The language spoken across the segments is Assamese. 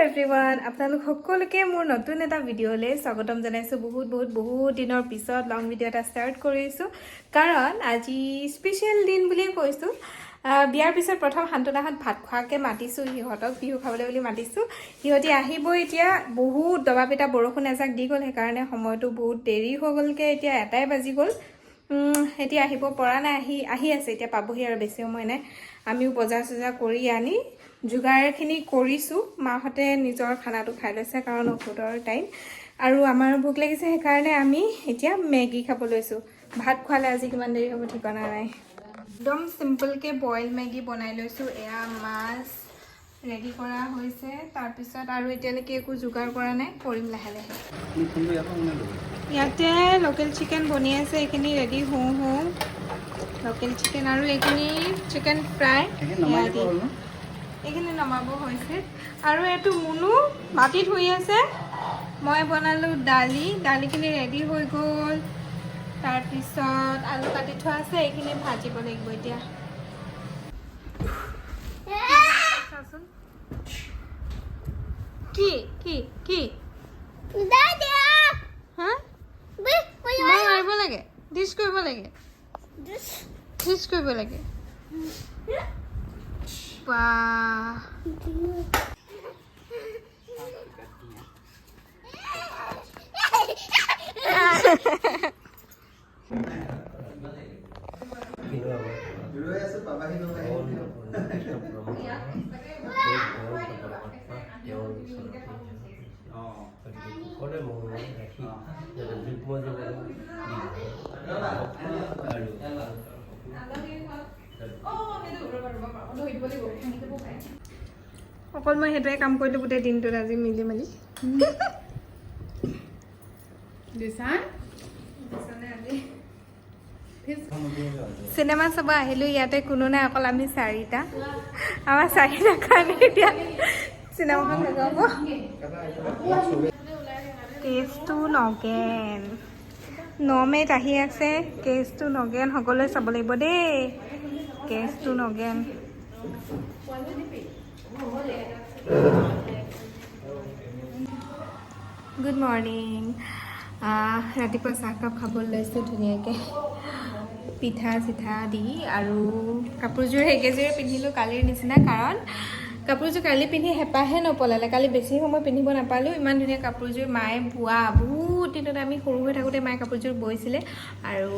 এভৰিৱান আপোনালোক সকলোকে মোৰ নতুন এটা ভিডিঅ'লৈ স্বাগতম জনাইছোঁ বহুত দিনৰ পিছত লং ভিডিঅ' এটা ষ্টাৰ্ট কৰিছোঁ কাৰণ আজি স্পেচিয়েল দিন বুলিয়ে কৈছোঁ বিয়াৰ পিছত প্ৰথম শান্তনাহঁত ভাত খোৱাকে মাতিছোঁ সিহঁতক বিহু খাবলৈ বুলি মাতিছোঁ সিহঁতি আহিবই এতিয়া বহুত দবাপিটা বৰষুণ এজাক দি গ'ল সেইকাৰণে সময়টো বহুত দেৰি হৈ গ'লকে এতিয়া 1টা বাজি গ'ল এতিয়া আহিব পৰা নাই আহি আছে এতিয়া পাবহি আৰু বেছি সময় নাই আমিও বজাৰ চজাৰ কৰি আনি যোগাৰখিনি কৰিছোঁ মাহঁতে নিজৰ খানাটো খাই লৈছে কাৰণ ঔষধৰ টাইম আৰু আমাৰ ভোক লাগিছে সেইকাৰণে আমি এতিয়া মেগী খাব লৈছোঁ ভাত খোৱালে আজি কিমান দেৰি হ'ব ঠিকনা নাই একদম সিম্পলকৈ বইল মেগী বনাই লৈছোঁ এয়া মাছ ৰেডি কৰা হৈছে তাৰপিছত আৰু এতিয়ালৈকে একো যোগাৰ কৰা নাই কৰিম লাহে লাহে ইয়াতে লোকেল চিকেন বনি আছে এইখিনি ৰেডি হওঁ লোকেল চিকেন আৰু এইখিনি চিকেন ফ্ৰাই এইখিনি নমাব হৈছে আৰু এইটো মুনু মাটি ধুই আছে মই বনালোঁ দালিখিনি ৰেডি হৈ গ'ল তাৰপিছত আলু কাটি থোৱা আছে এইখিনি ভাজিব লাগিব এতিয়া কি কি কি হা মই মাৰিব লাগে ডিছ কৰিব লাগে ডিছ কৰিব লাগে Wah. অকল মই হেতুৱে কাম কৰিলো গোটেই দিনটোত আজি মিলি মিলি চিনেমা চাব আহিলো ইয়াতে কোনো নাই অকল আমি 4টা আমাৰ 4টা কাৰণে এতিয়া চিনেমাখন লগাব কেছটো নগেন নমেট আহি আছে কেছটো নগেন সকলোৱে চাব লাগিব দেই কেছটো নগেন গুড মৰ্ণিং ৰাতিপুৱা চাহকাপ খাব লৈছোঁ ধুনীয়াকৈ পিঠা চিঠা দি আৰু কাপোৰযোৰ সেইকেইযোৰে পিন্ধিলোঁ কালিৰ নিচিনা কাৰণ কাপোৰযোৰ কালি পিন্ধি হেঁপাহে নপলালে কালি বেছি সময় পিন্ধিব নাপালোঁ ইমান ধুনীয়া কাপোৰযোৰ মায়ে বোৱা বহুত দিনত আমি সৰু হৈ থাকোঁতে মায়ে কাপোৰযোৰ বৈছিলে আৰু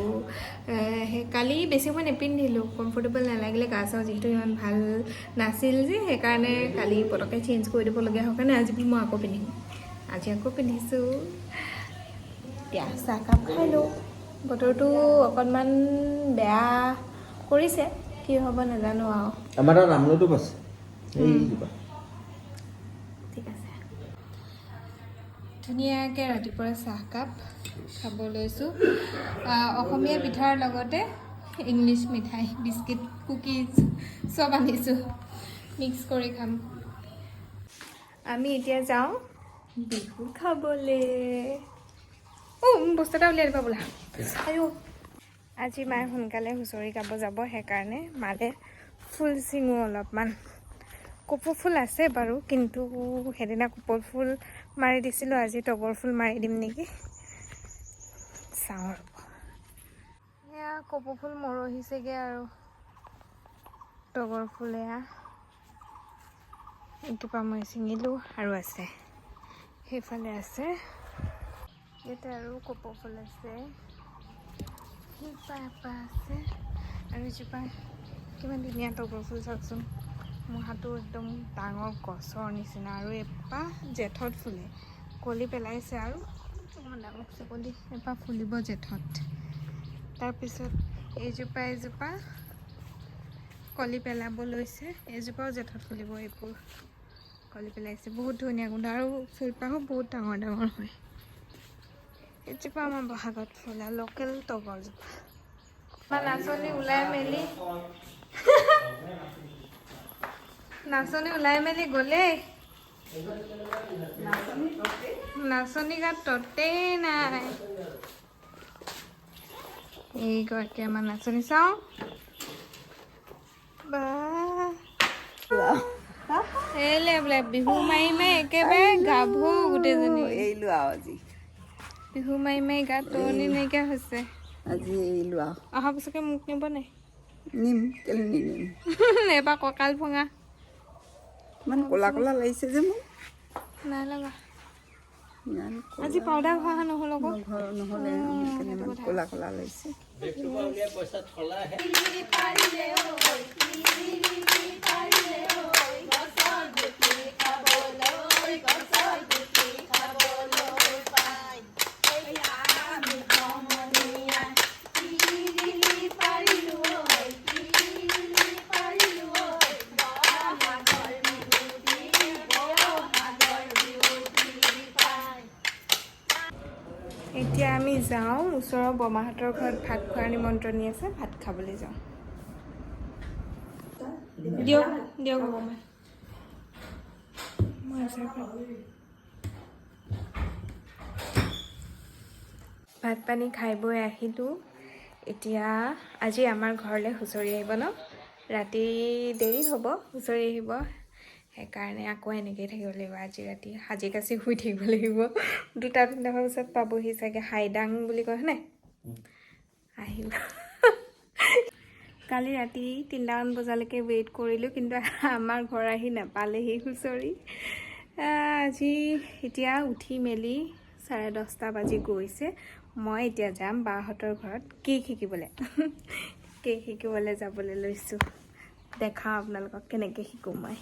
কালি বেছি সময় নিপিন্ধিলোঁ কমফৰ্টেবল নালাগিলে গা চাওঁ যিহেতু ইমান ভাল নাছিল যে সেইকাৰণে কালি পটককৈ চেঞ্জ কৰি দিবলগীয়া হোৱাৰ কাৰণে আজি মই আকৌ পিন্ধিম আজি আকৌ পিন্ধিছোঁ এতিয়া চাহকাপ খালোঁ বতৰটো অকণমান বেয়া কৰিছে কি হ'ব নাজানো আৰু আমাৰ তাত আমলটোপ আছে ঠিক আছে ধুনীয়াকৈ ৰাতিপুৱা চাহকাপ খাব লৈছোঁ অসমীয়া পিঠাৰ লগতে ইংলিছ মিঠাই বিস্কিট কুকিজ চব আনিছোঁ মিক্স কৰি খাম আমি এতিয়া যাওঁ বিহু খাবলৈ বস্তু এটা উলিয়াই দিবা বোলা আৰু আজি মায়ে সোনকালে হুঁচৰি গাব যাব সেইকাৰণে মালে ফুল চিঙো অলপমান কপৌ ফুল আছে বাৰু কিন্তু সেইদিনা কপৌ ফুল মাৰি দিছিলোঁ আজি তগৰ ফুল মাৰি দিম নেকি চাওঁ ৰ'ব এয়া কপৌ ফুল মৰহিছেগৈ আৰু তগৰ ফুল এয়া এইটোপা মই ছিঙিলোঁ আৰু আছে সেইফালে আছে ইয়াতে আৰু কপৌ ফুল আছে এপা আছে আৰু এজোপা কিমান ধুনীয়া তগৰ ফুল চাওকচোন মোৰ হাতো একদম ডাঙৰ গছৰ নিচিনা আৰু এপাহ জেঠত ফুলে কলি পেলাইছে আৰু অকণমান ডাঙৰ হৈছে কলি এপাহ ফুলিব জেঠত তাৰপিছত এজোপা কলি পেলাব লৈছে এজোপাও জেঠত ফুলিব এইবোৰ কলি পেলাইছে বহুত ধুনীয়া গোন্ধ আৰু ফুলপাহো বহুত ডাঙৰ ডাঙৰ হয় এজোপা আমাৰ বহাগত ফুলা লোকেল তগৰজোপা আমাৰ নাচনী ওলাই মেলি গ'লেই নাচনী গাত ততেই নাই এইগৰাকী আমাৰ নাচনী চাওঁ বা এলে বোলে বিহু মাৰি মাৰি একেবাৰে গাভৰু গোটেইজনী এৰিলো আৰু আজি বিহু মাৰি মাৰি গাত টনি নাইকিয়া হৈছে আজি এৰিলো আৰু অহা বছৰকে মোক নিব নাই নিম কেলে নিনিম এবাৰ কঁকাল ভঙা ইমান ক'লা ক'লা লাগিছে যে মোক নাই লগা ইমান আজি পাউডাৰ খোৱা নহ'ল আকৌ ঘৰ নহ'লে সেইকাৰণে ইমান ক'লা ক'লা লাগিছে এতিয়া আমি যাওঁ ওচৰৰ বৰমাহঁতৰ ঘৰত ভাত খোৱাৰ নিমন্ত্ৰণী আছে ভাত খাবলৈ যাওঁ দিয়ক দিয়ক ভাত পানী খাই বৈ আহিলোঁ এতিয়া আজি আমাৰ ঘৰলৈ হুঁচৰি আহিব ন ৰাতি দেৰি হ'ব হুঁচৰি আহিব সেইকাৰণে আকৌ এনেকৈয়ে থাকিব লাগিব আজি ৰাতি সাজি কাচি শুই থাকিব লাগিব 2-3 বজাত পাবহি চাগে হাইদাং বুলি কয় হয়নে আহিব কালি ৰাতি 3মান বজালৈকে ৱেইট কৰিলোঁ কিন্তু আমাৰ ঘৰ আহি নাপালেহি হুঁচৰি আজি এতিয়া উঠি মেলি 10:30 বাজি গৈছে মই এতিয়া যাম বাহঁতৰ ঘৰত কেক শিকিবলৈ কেক শিকিবলৈ যাবলৈ লৈছোঁ দেখাওঁ আপোনালোকক কেনেকৈ শিকোঁ মই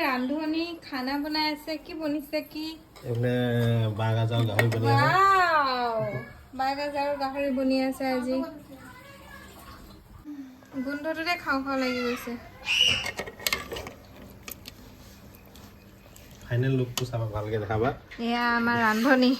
ৰান্ধনি খানা বনাই আছে কি বনিছে কি বাঁহগাজৰ গাহৰি বনি আছে বাঁহগাজৰ গাহৰি বনি আছে আজি গোন্ধটোতে খাওঁ খাওঁ লাগি গৈছে ফাইনেল লুকটো চাবা ভালকে দেখাবা এয়া আমাৰ ৰান্ধনি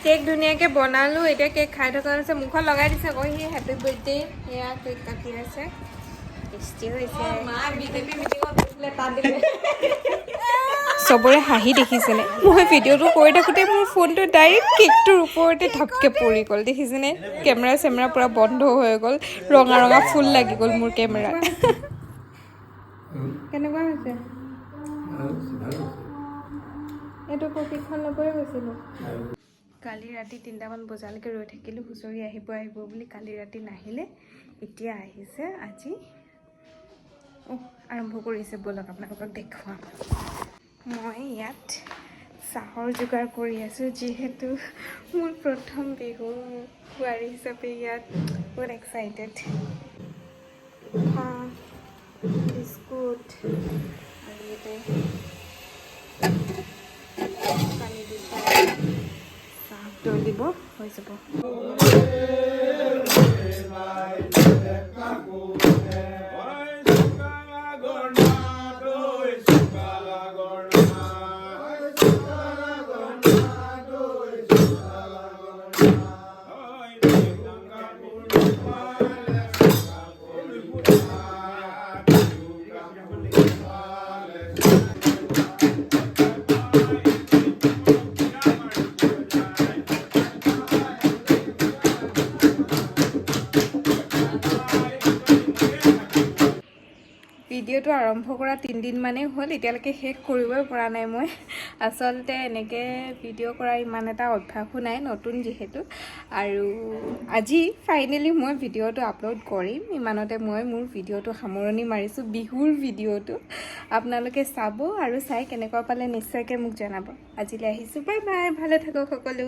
কেক ধুনীয়াকৈ বনালোঁ এতিয়া কেক খাই থকা হৈছে মুখত লগাই দিছে আকৌ সি হেপী বাৰ্থডে এয়া কেক কাটি আছে টেষ্টি হৈছে চবৰে হাঁহি দেখিছেনে মই ভিডিঅ'টো কৰি থাকোঁতে মোৰ ফোনটো ডাইৰেক্ট কেকটোৰ ওপৰতে ঢাপকৈ পৰি গ'ল দেখিছেনে কেমেৰা চেমেৰা পূৰা বন্ধ হৈ গ'ল ৰঙা ৰঙা ফুল লাগি গ'ল মোৰ কেমেৰাত কেনেকুৱা হৈছে এইটো প্ৰশিক্ষণ ল'বই গৈছিলোঁ কালি ৰাতি 3মান বজালৈকে ৰৈ থাকিলোঁ হুঁচৰি আহিব বুলি কালি ৰাতি নাহিলে এতিয়া আহিছে আজি আৰম্ভ কৰিছে ব'লক আপোনালোকক দেখুৱাম মই ইয়াত চাহৰ যোগাৰ কৰি আছোঁ যিহেতু মোৰ প্ৰথম বিহু বোৱাৰী হিচাপে ইয়াত বহুত এক্সাইটেড বিস্কুট আৰু ইয়াতে পানী দি চাহ দৈ দিব হৈ যাব ভিডিঅ'টো আৰম্ভ কৰা 3 দিন মানেই হ'ল, এতিয়ালৈকে শেষ কৰিবই পৰা নাই মই। আচলতে এনেকৈ ভিডিঅ' কৰা ইমান এটা অভ্যাসো নাই, নতুন যিহেতু। আৰু আজি ফাইনেলি মই ভিডিঅ'টো আপলোড কৰিম। ইমানতে মই মোৰ ভিডিঅ'টো সামৰণি মাৰিছোঁ, বিহুৰ ভিডিঅ'টো। আপোনালোকে চাব আৰু চাই কেনেকুৱা পালে নিশ্চয়কৈ মোক জনাব। আজিলৈ আহিছোঁ, বাই বাই, ভালে থাকক সকলো।